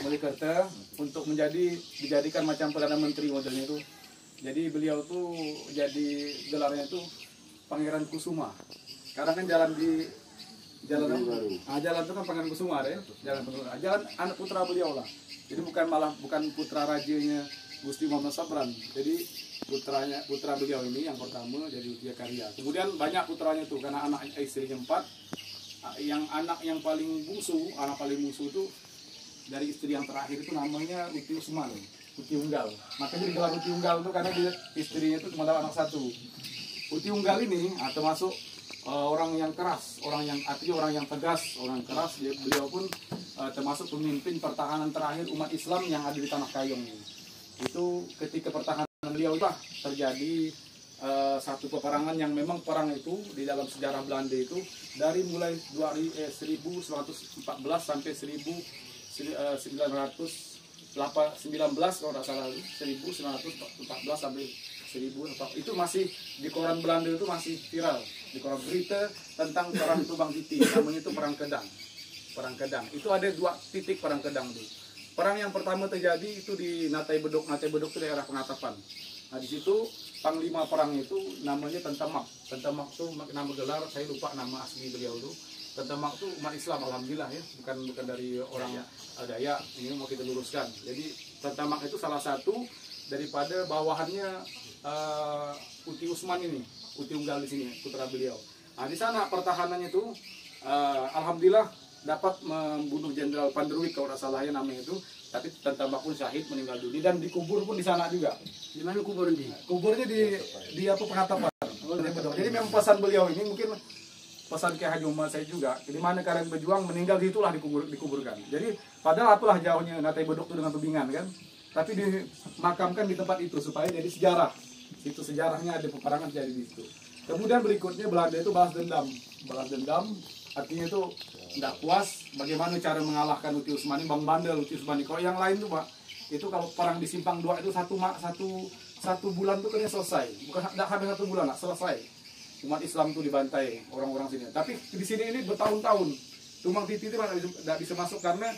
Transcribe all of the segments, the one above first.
Mojokerto untuk dijadikan macam Perdana Menteri modelnya itu. Jadi beliau tuh jadi gelarnya itu Pangeran Kusuma. Sekarang kan jalan itu kan Pangeran Kusuma ya, jalan anak putra beliau lah. Jadi bukan putra rajanya Gusti Muhammad Sabran. Jadi putra beliau ini yang pertama jadi Utia Karya. Kemudian banyak putranya tuh karena anak istrinya 4. Anak yang paling bungsu itu dari istri yang terakhir itu namanya Uti Usman, Uti Unggal. Makanya digelar Uti Unggal itu karena dia istrinya itu cuma ada anak 1. Uti Unggal ini termasuk orang yang keras, orang yang tegas, orang keras. Beliau pun termasuk pemimpin pertahanan terakhir umat Islam yang ada di Tanah Kayong ini. Itu ketika pertahanan beliau itu terjadi satu peperangan yang memang perang itu di dalam sejarah Belanda itu dari mulai 1114 sampai 1919 kalau tidak salah, 1914 sampai 1000 itu masih di koran Belanda itu masih viral, di koran berita tentang perang Tumbang Titi, namanya itu perang Kedang. Itu ada 2 titik perang Kedang itu. Perang yang pertama terjadi itu di Natai Bedok itu daerah Pengatapan. Nah di situ panglima perang itu namanya Tentamak. Tentamak itu nama gelar, saya lupa nama asli beliau itu. Tentamak itu umat Islam, alhamdulillah ya, bukan dari orang Dayak. Ini mau kita luruskan. Jadi Tentamak itu salah satu daripada bawahannya Uti Usman ini, Uti Unggal di sini, putra beliau. Nah di sana pertahanannya itu alhamdulillah dapat membunuh Jenderal Panderwijk kalau tidak salah ya namanya itu. Tapi Tentamak pun syahid, meninggal dunia dan dikubur pun di sana juga. Di mana kuburnya? Kuburnya di Pengatapan. Jadi memang pesan beliau ini mungkin pesan Kiai Haji Umar saya juga. Di mana kalian berjuang meninggal di itulah dikuburkan. Jadi padahal apalah jauhnya Natai Bedok itu dengan Tebingan kan. Tapi dimakamkan di tempat itu supaya jadi sejarah. Itu sejarahnya ada peperangan jadi di situ. Kemudian berikutnya Belanda itu balas dendam. Artinya itu tidak puas bagaimana cara mengalahkan Uti Usmani, Bang Bandel Uti Usmani. Kalau yang lain tuh Pak, itu kalau perang di Simpang 2 itu satu bulan tuh kayaknya selesai. Bukan tidak habis 1 bulan lah, selesai. Umat Islam tuh dibantai orang-orang sini. Tapi di sini ini bertahun-tahun. Tumbang Titi itu tidak bisa masuk karena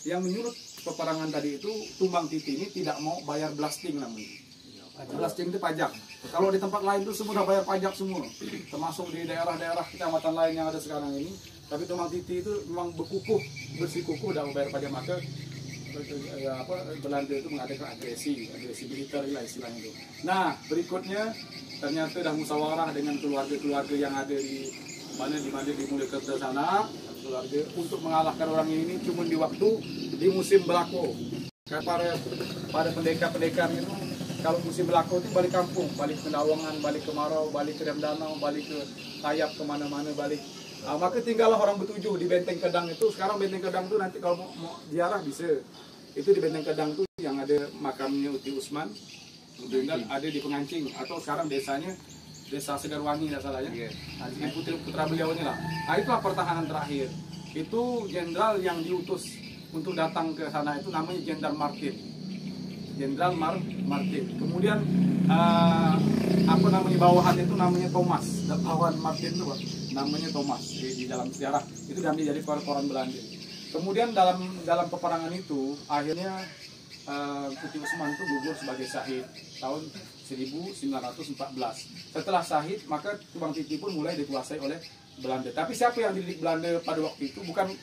yang menyulut peperangan tadi itu Tumbang Titi ini tidak mau bayar blasting namanya. Blasting itu pajak. Kalau di tempat lain itu semua udah bayar pajak semua, termasuk di daerah-daerah kecamatan lain yang ada sekarang ini. Tapi Tumbang Titi itu memang bersikukuh dan membayar pajak, maka Belanda itu mengadakan agresi militer lah istilahnya itu. Nah berikutnya ternyata dah musyawarah dengan keluarga-keluarga yang ada di Mojokerto sana, keluarga untuk mengalahkan orang ini cuma di waktu di musim belako. Pada pendekar-pendekar itu kalau musim belako itu balik kampung, balik ke Nawangan, balik ke Marau, balik ke Rem Danau, balik ke Tayap, kemana-mana balik. Maka tinggallah orang bertujuh di Benteng Kedang itu. Sekarang Benteng Kedang itu nanti kalau mau ziarah bisa. Itu di Benteng Kedang itu yang ada makamnya Uti Usman, dan ada di Pengancing atau sekarang desanya Desa Segarwangi tidak salah ya. Nah, putra beliau ini lah. Nah itulah pertahanan terakhir. Itu jenderal yang diutus untuk datang ke sana itu namanya Jenderal Martin. Kemudian bawahan itu namanya Thomas. Bawahan Martin itu namanya Thomas di dalam sejarah itu dan jadi koran Belanda. Kemudian dalam peperangan itu akhirnya Uti Usman itu gugur sebagai syahid tahun 1914. Setelah syahid maka Tumbang Titi pun mulai dikuasai oleh Belanda. Tapi siapa yang dididik Belanda pada waktu itu bukan